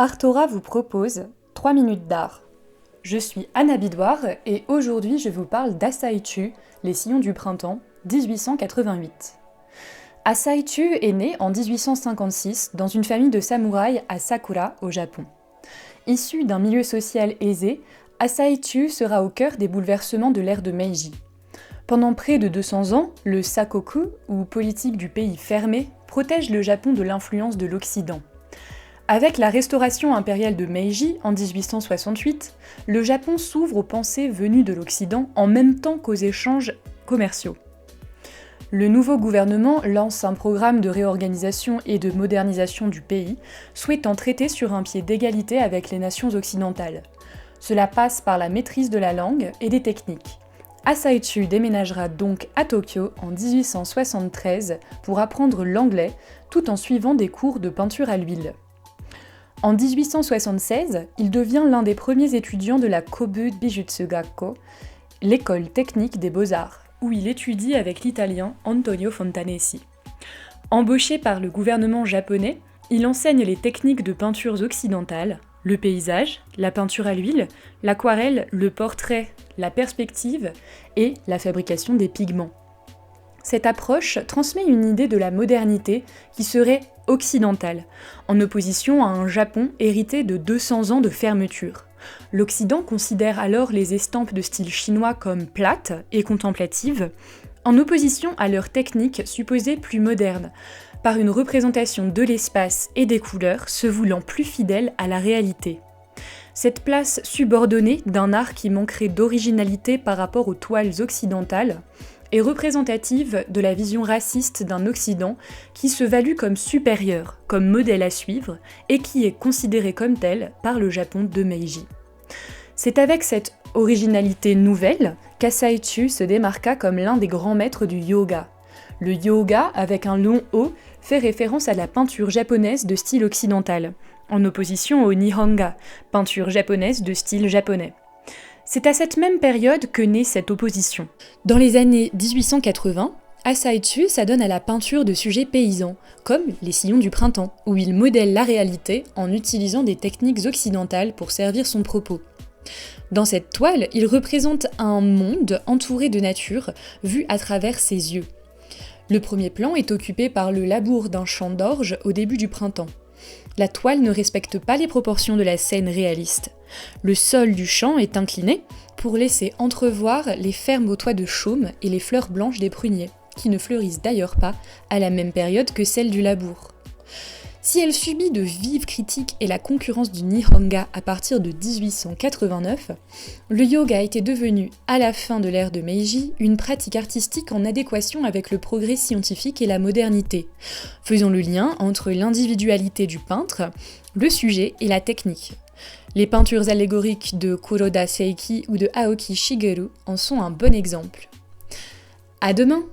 Artora vous propose 3 minutes d'art. Je suis Anna Bidoire et aujourd'hui je vous parle d'Asaichu, les sillons du printemps, 1888. Asaichu est né en 1856 dans une famille de samouraïs à Sakura, au Japon. Issu d'un milieu social aisé, Asaichu sera au cœur des bouleversements de l'ère de Meiji. Pendant près de 200 ans, le Sakoku, ou politique du pays fermé, protège le Japon de l'influence de l'Occident. Avec la restauration impériale de Meiji en 1868, le Japon s'ouvre aux pensées venues de l'Occident en même temps qu'aux échanges commerciaux. Le nouveau gouvernement lance un programme de réorganisation et de modernisation du pays, souhaitant traiter sur un pied d'égalité avec les nations occidentales. Cela passe par la maîtrise de la langue et des techniques. Asaichu déménagera donc à Tokyo en 1873 pour apprendre l'anglais tout en suivant des cours de peinture à l'huile. En 1876, il devient l'un des premiers étudiants de la Kobu Bijutsu Gakko, l'école technique des beaux-arts, où il étudie avec l'italien Antonio Fontanesi. Embauché par le gouvernement japonais, il enseigne les techniques de peintures occidentales, le paysage, la peinture à l'huile, l'aquarelle, le portrait, la perspective et la fabrication des pigments. Cette approche transmet une idée de la modernité qui serait occidentale, en opposition à un Japon hérité de 200 ans de fermeture. L'Occident considère alors les estampes de style chinois comme plates et contemplatives, en opposition à leur technique supposée plus moderne, par une représentation de l'espace et des couleurs se voulant plus fidèle à la réalité. Cette place subordonnée d'un art qui manquerait d'originalité par rapport aux toiles occidentales est représentative de la vision raciste d'un Occident qui se value comme supérieur, comme modèle à suivre, et qui est considéré comme tel par le Japon de Meiji. C'est avec cette originalité nouvelle qu'Asaichu se démarqua comme l'un des grands maîtres du yoga. Le yoga, avec un long O, fait référence à la peinture japonaise de style occidental, en opposition au Nihonga, peinture japonaise de style japonais. C'est à cette même période que naît cette opposition. Dans les années 1880, Asaichu s'adonne à la peinture de sujets paysans, comme les sillons du printemps, où il modèle la réalité en utilisant des techniques occidentales pour servir son propos. Dans cette toile, il représente un monde entouré de nature, vu à travers ses yeux. Le premier plan est occupé par le labour d'un champ d'orge au début du printemps. La toile ne respecte pas les proportions de la scène réaliste. Le sol du champ est incliné pour laisser entrevoir les fermes aux toits de chaume et les fleurs blanches des pruniers, qui ne fleurissent d'ailleurs pas à la même période que celles du labour. Si elle subit de vives critiques et la concurrence du Nihonga à partir de 1889, le yoga était devenu, à la fin de l'ère de Meiji, une pratique artistique en adéquation avec le progrès scientifique et la modernité, faisant le lien entre l'individualité du peintre, le sujet et la technique. Les peintures allégoriques de Kuroda Seiki ou de Aoki Shigeru en sont un bon exemple. À demain!